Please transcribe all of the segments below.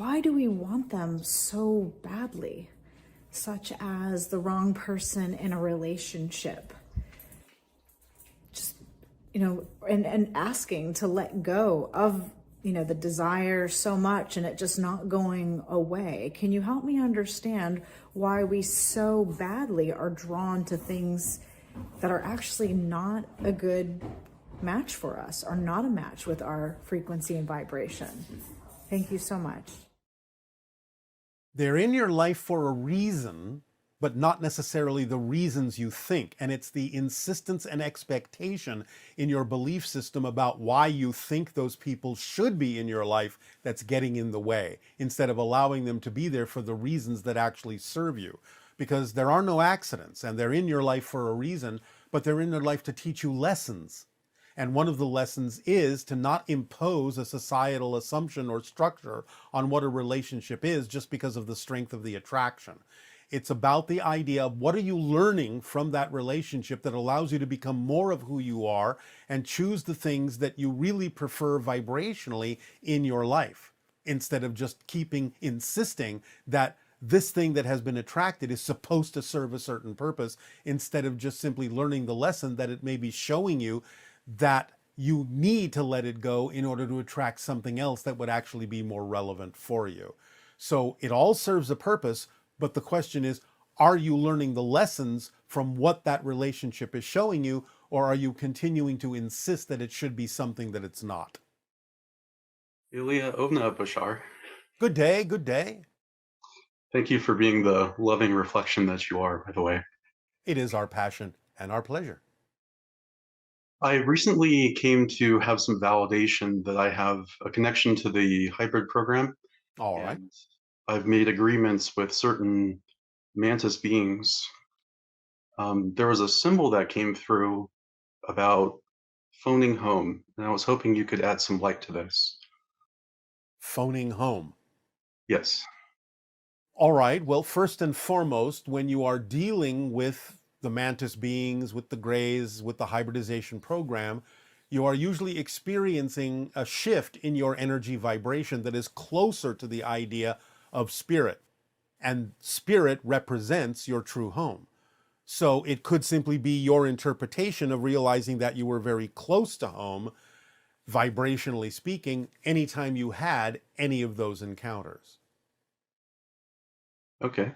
why do we want them so badly? Such as the wrong person in a relationship. Just, and asking to let go of, the desire so much and it just not going away. Can you help me understand why we so badly are drawn to things that are actually not a good match for us, or not a match with our frequency and vibration? Thank you so much. They're in your life for a reason, but not necessarily the reasons you think. And it's the insistence and expectation in your belief system about why you think those people should be in your life that's getting in the way, instead of allowing them to be there for the reasons that actually serve you. Because there are no accidents, and they're in your life for a reason, but they're in your life to teach you lessons. And one of the lessons is to not impose a societal assumption or structure on what a relationship is just because of the strength of the attraction. It's about the idea of what are you learning from that relationship that allows you to become more of who you are and choose the things that you really prefer vibrationally in your life, instead of just insisting that this thing that has been attracted is supposed to serve a certain purpose, instead of just simply learning the lesson that it may be showing you that you need to let it go in order to attract something else that would actually be more relevant for you. So it all serves a purpose, but the question is, are you learning the lessons from what that relationship is showing you, or are you continuing to insist that it should be something that it's not? Ilya Ovna Bashar. Good day, good day. Thank you for being the loving reflection that you are, by the way. It is our passion and our pleasure. I recently came to have some validation that I have a connection to the hybrid program, All right. and I've made agreements with certain mantis beings. There was a symbol that came through about phoning home, and I was hoping you could add some light to this. Phoning home. Yes. All right. Well, first and foremost, when you are dealing with the mantis beings, with the grays, with the hybridization program, you are usually experiencing a shift in your energy vibration that is closer to the idea of spirit. And spirit represents your true home. So it could simply be your interpretation of realizing that you were very close to home, vibrationally speaking, anytime you had any of those encounters. Okay.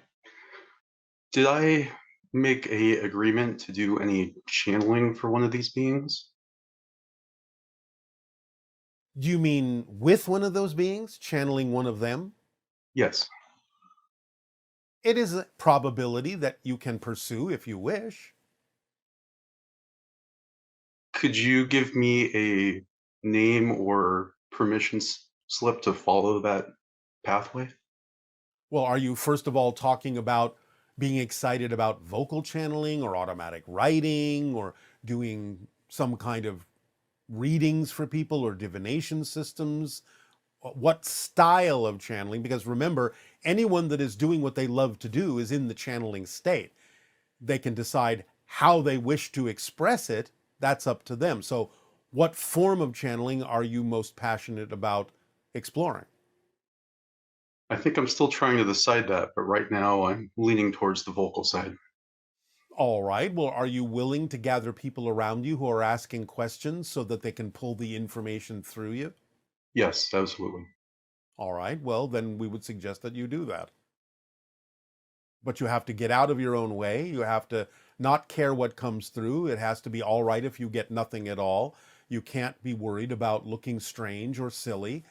Did I make a agreement to do any channeling for one of these beings? Do you mean with one of those beings, channeling one of them? Yes. It is a probability that you can pursue if you wish. Could you give me a name or permission slip to follow that pathway? Well, are you first of all talking about being excited about vocal channeling or automatic writing or doing some kind of readings for people or divination systems? What style of channeling? Because remember, anyone that is doing what they love to do is in the channeling state. They can decide how they wish to express it. That's up to them. So what form of channeling are you most passionate about exploring? I think I'm still trying to decide that, but right now I'm leaning towards the vocal side. All right. Well, are you willing to gather people around you who are asking questions so that they can pull the information through you? Yes, absolutely. All right. Well, then we would suggest that you do that. But you have to get out of your own way. You have to not care what comes through. It has to be all right if you get nothing at all. You can't be worried about looking strange or silly.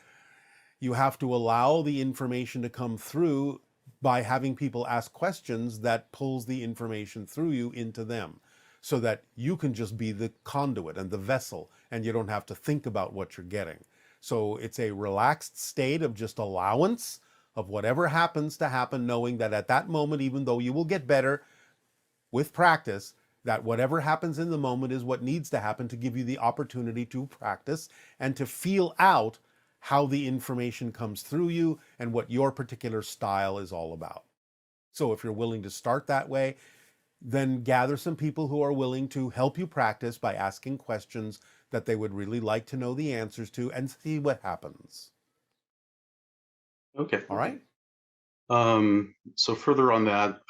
You have to allow the information to come through by having people ask questions that pulls the information through you into them, so that you can just be the conduit and the vessel, and you don't have to think about what you're getting. So it's a relaxed state of just allowance of whatever happens to happen, knowing that at that moment, even though you will get better with practice, that whatever happens in the moment is what needs to happen to give you the opportunity to practice and to feel out how the information comes through you and what your particular style is all about. So if you're willing to start that way, then gather some people who are willing to help you practice by asking questions that they would really like to know the answers to, and see what happens. Okay. All right? So further on that,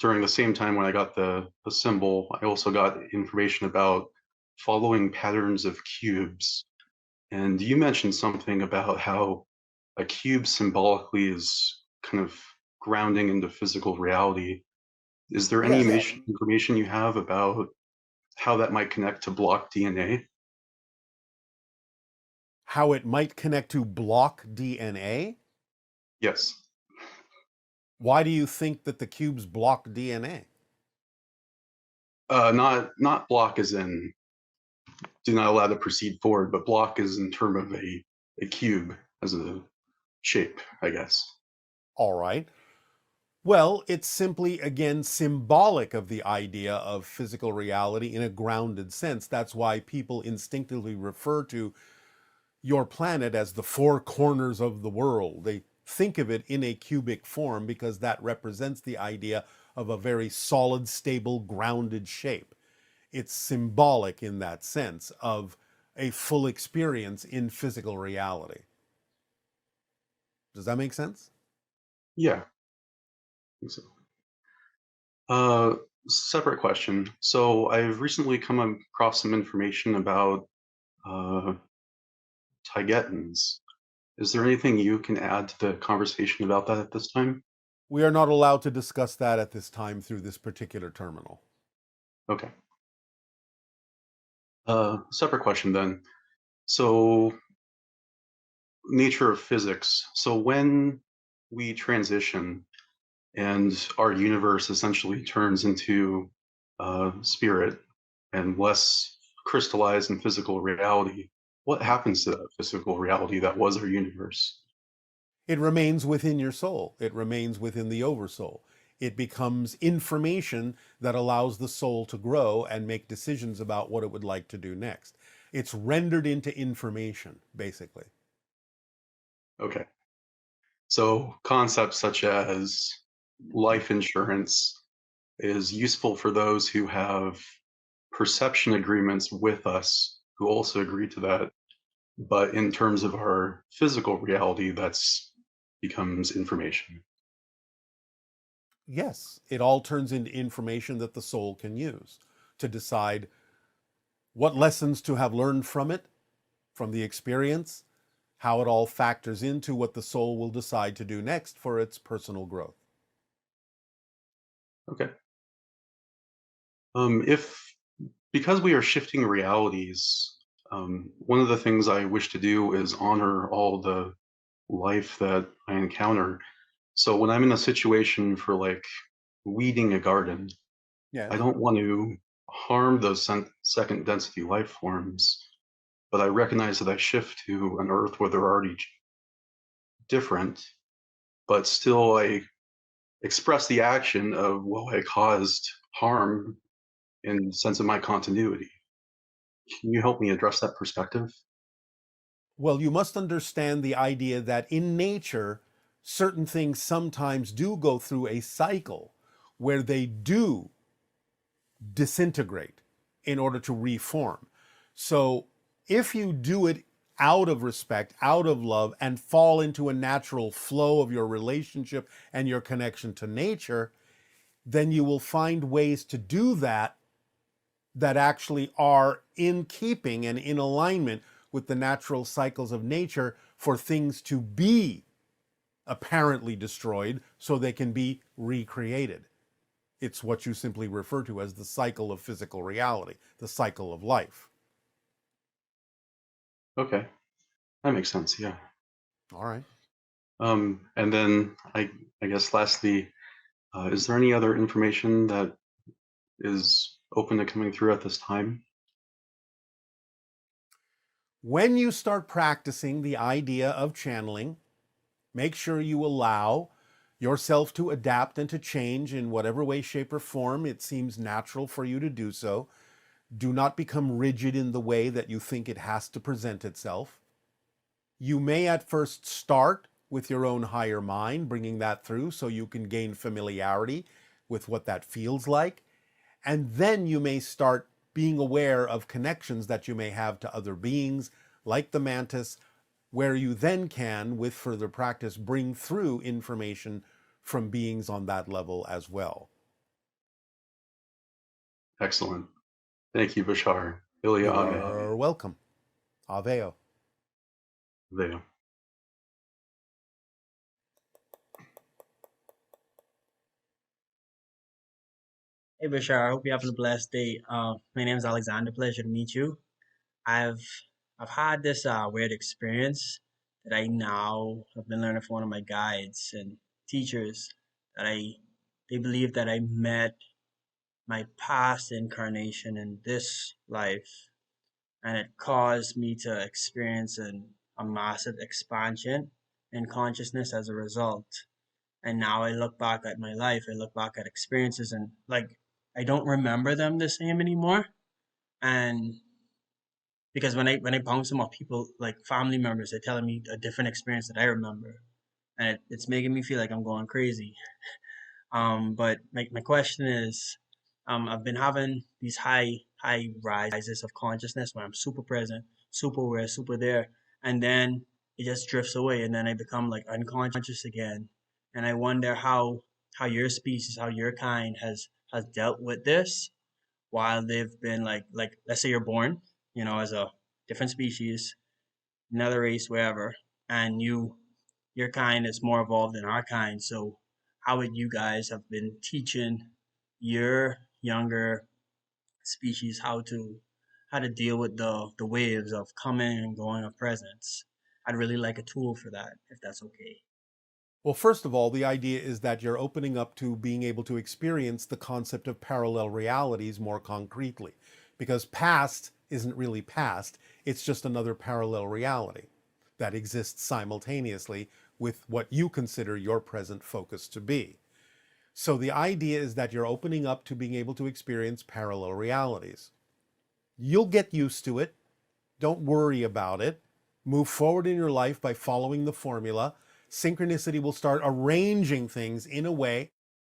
during the same time when I got the symbol, I also got information about following patterns of cubes. And you mentioned something about how a cube symbolically is kind of grounding into physical reality. Is there any Yes. information you have about how that might connect to block DNA? How it might connect to block DNA? Yes. Why do you think that the cubes block DNA? Not block as in do not allow to proceed forward, but block is in term of a cube as a shape, I guess. All right. Well, it's simply, again, symbolic of the idea of physical reality in a grounded sense. That's why people instinctively refer to your planet as the four corners of the world. They think of it in a cubic form because that represents the idea of a very solid, stable, grounded shape. It's symbolic in that sense of a full experience in physical reality. Does that make sense? Yeah, I think so. Uh, Separate question. So I've recently come across some information about uh, Tibetans. Is there anything you can add to the conversation about that at this time? We are not allowed to discuss that at this time through this particular terminal. Okay. Separate question then. So nature of physics. So when we transition and our universe essentially turns into spirit and less crystallized in physical reality, what happens to that physical reality that was our universe? It remains within your soul. It remains within the oversoul. It becomes information that allows the soul to grow and make decisions about what it would like to do next. It's rendered into information, basically. Okay. So concepts such as life insurance is useful for those who have perception agreements with us who also agree to that. But in terms of our physical reality, that's becomes information. Yes, it all turns into information that the soul can use to decide what lessons to have learned from it, from the experience, how it all factors into what the soul will decide to do next for its personal growth. Okay. If because we are shifting realities, one of the things I wish to do is honor all the life that I encounter. So when I'm in a situation for like weeding a garden, I Yes. don't want to harm those second density life forms, but I recognize that I shift to an earth where they're already different, but still I express the action of, well, I caused harm in the sense of my continuity. Can you help me address that perspective? Well, you must understand the idea that in nature, certain things sometimes do go through a cycle where they do disintegrate in order to reform. So if you do it out of respect, out of love, and fall into a natural flow of your relationship and your connection to nature, then you will find ways to do that that actually are in keeping and in alignment with the natural cycles of nature for things to be apparently destroyed so they can be recreated. It's what you simply refer to as the cycle of physical reality, the cycle of life. Okay, that makes sense. Yeah. All right. And then I guess lastly, is there any other information that is open to coming through at this time? When you start practicing the idea of channeling, make sure you allow yourself to adapt and to change in whatever way, shape, or form it seems natural for you to do so. Do not become rigid in the way that you think it has to present itself. You may at first start with your own higher mind, bringing that through so you can gain familiarity with what that feels like. And then you may start being aware of connections that you may have to other beings, like the mantis, where you then can, with further practice, bring through information from beings on that level as well. Excellent. Thank you, Bashar. Ilya You Ave. are welcome. Aveo. There. Hey Bashar, I hope you're having a blessed day. My name is Alexander. Pleasure to meet you. I've I've had this weird experience that I now have been learning from one of my guides and teachers that they believe that I met my past incarnation in this life, and it caused me to experience a massive expansion in consciousness as a result. And now I look back at my life, I look back at experiences, and like I don't remember them the same anymore. And because when I bounce them off people like family members, they're telling me a different experience that I remember, and it's making me feel like I'm going crazy. But my question is, I've been having these high rises of consciousness where I'm super present, super aware, super there, and then it just drifts away, and then I become like unconscious again, and I wonder how your species, how your kind has dealt with this while they've been like let's say you're born, as a different species, another race, wherever, and your kind is more evolved than our kind. So how would you guys have been teaching your younger species how to deal with the waves of coming and going of presence? I'd really like a tool for that, if that's okay. Well, first of all, the idea is that you're opening up to being able to experience the concept of parallel realities more concretely, because past isn't really past, it's just another parallel reality that exists simultaneously with what you consider your present focus to be. So the idea is that you're opening up to being able to experience parallel realities. You'll get used to it. Don't worry about it. Move forward in your life by following the formula. Synchronicity will start arranging things in a way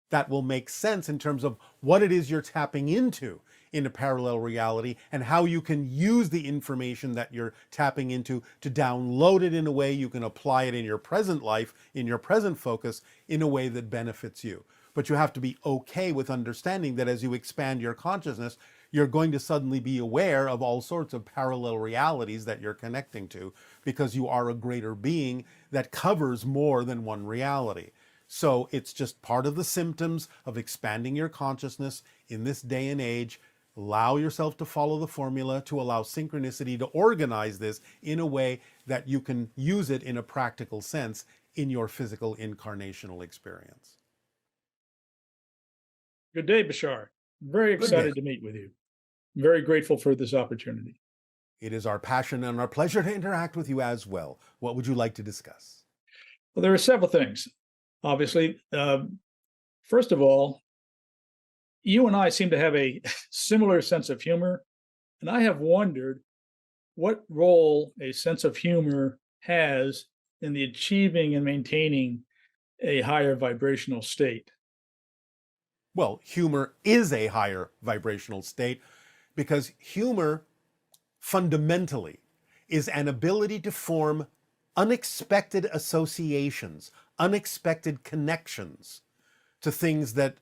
that will make sense in terms of what it is you're tapping into in a parallel reality and how you can use the information that you're tapping into to download it in a way you can apply it in your present life, in your present focus, in a way that benefits you. But you have to be okay with understanding that as you expand your consciousness, you're going to suddenly be aware of all sorts of parallel realities that you're connecting to because you are a greater being that covers more than one reality. So it's just part of the symptoms of expanding your consciousness in this day and age. Allow yourself to follow the formula to allow synchronicity to organize this in a way that you can use it in a practical sense in your physical incarnational experience. Good day, Bashar. Very Good day. excited to meet with you. Very grateful for this opportunity. It is our passion and our pleasure to interact with you as well. What would you like to discuss? Well, there are several things. Obviously, first of all, you and I seem to have a similar sense of humor, and I have wondered what role a sense of humor has in the achieving and maintaining a higher vibrational state. Well, humor is a higher vibrational state because humor fundamentally is an ability to form unexpected associations, unexpected connections to things that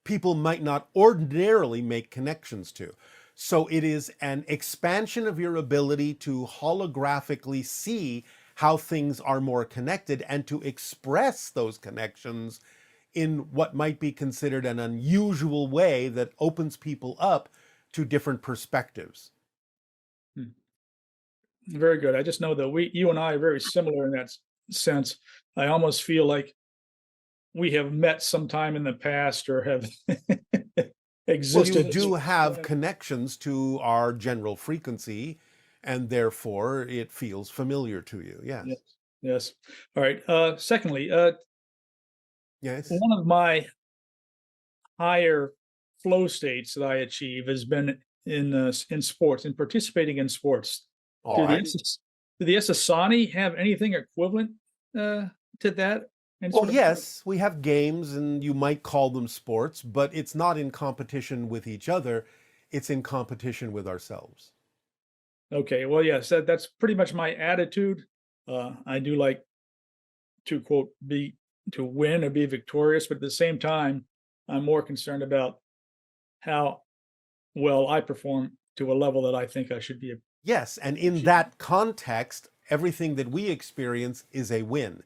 people might not ordinarily make connections to. So it is an expansion of your ability to holographically see how things are more connected and to express those connections in what might be considered an unusual way that opens people up to different perspectives. Very good. I just know that you and I are very similar in that sense. I almost feel like we have met sometime in the past or have Well, existed. you do have connections to our general frequency, and therefore it feels familiar to you. Yes. Yes. Yes. All right. Secondly, Yes. one of my higher flow states that I achieve has been in sports, in participating in sports. All right. Do the Essassani have anything equivalent to that? Any Well, sort of- yes, we have games and you might call them sports, but it's not in competition with each other. It's in competition with ourselves. Okay. Well, yes, that's pretty much my attitude. I do like to quote be to win or be victorious, but at the same time, I'm more concerned about how well I perform to a level that I think I should be. Yes, and in that context, everything that we experience is a win.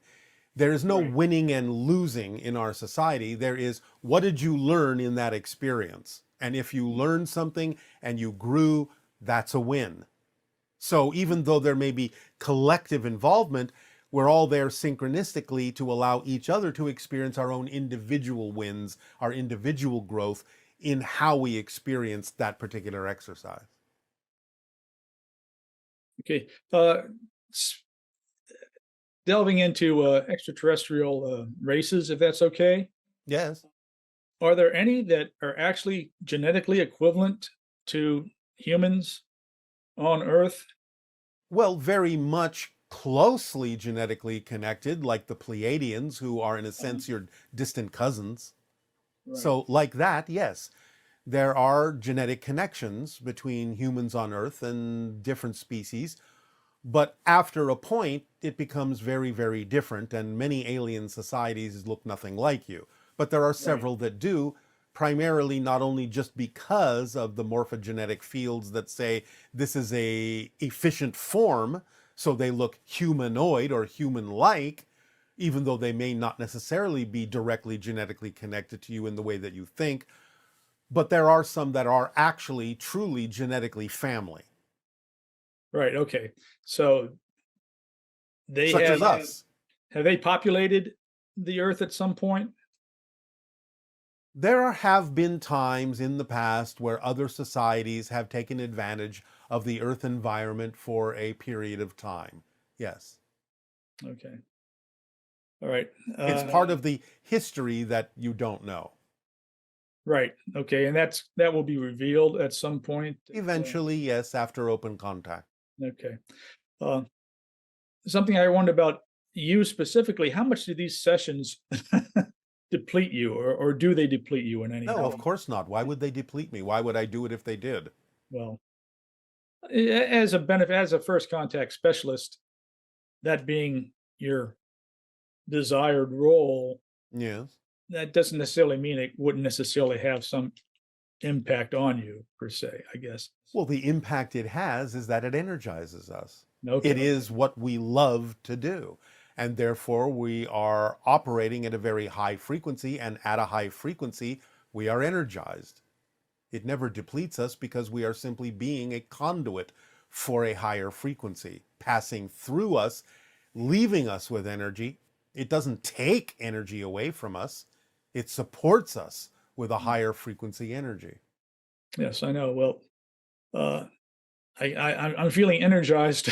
There is no Right. winning and losing in our society. There is, what did you learn in that experience? And if you learned something and you grew, that's a win. So even though there may be collective involvement, we're all there synchronistically to allow each other to experience our own individual wins, our individual growth in how we experience that particular exercise. Okay. S- Delving into extraterrestrial races, if that's okay. Yes. Are there any that are actually genetically equivalent to humans on Earth? Well, very much closely genetically connected, like the Pleiadians, who are, in a sense, your distant cousins. Right. So, like that, yes, there are genetic connections between humans on Earth and different species. But after a point, it becomes very, very different, and many alien societies look nothing like you. But there are several that do, primarily not only just because of the morphogenetic fields that say this is a efficient form, so they look humanoid or human-like, even though they may not necessarily be directly genetically connected to you in the way that you think, but there are some that are actually truly genetically family. Right. Okay. So they Such as have us. have they populated the Earth at some point? There have been times in the past where other societies have taken advantage of the Earth environment for a period of time. Yes. Okay. All right. It's part of the history that you don't know. Right. Okay. And that will be revealed at some point. Eventually, yes, after open contact. Okay. Uh, Something I wonder about you specifically, how much do these sessions deplete you, or do they deplete you in any No, way? of course not. Why would they deplete me? Why would I do it if they did? Well, as a first contact specialist, that being your desired role, Yes. that doesn't necessarily mean it wouldn't necessarily have some impact on you per se, I guess. Well, the impact it has is that it energizes us. Okay. It is what we love to do. And therefore, we are operating at a very high frequency, and at a high frequency, we are energized. It never depletes us because we are simply being a conduit for a higher frequency, passing through us, leaving us with energy. It doesn't take energy away from us. It supports us with a higher frequency energy. Yes, I know. Well, I'm feeling energized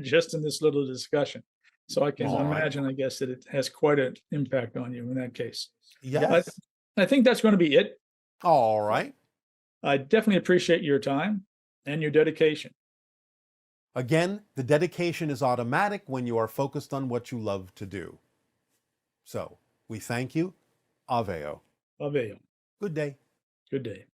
just in this little discussion. So I can All right. imagine, I guess, that it has quite an impact on you in that case. Yes. I think that's going to be it. All right. I definitely appreciate your time and your dedication. Again, the dedication is automatic when you are focused on what you love to do. So, we thank you. Aveo. Aveo. Good day. Good day.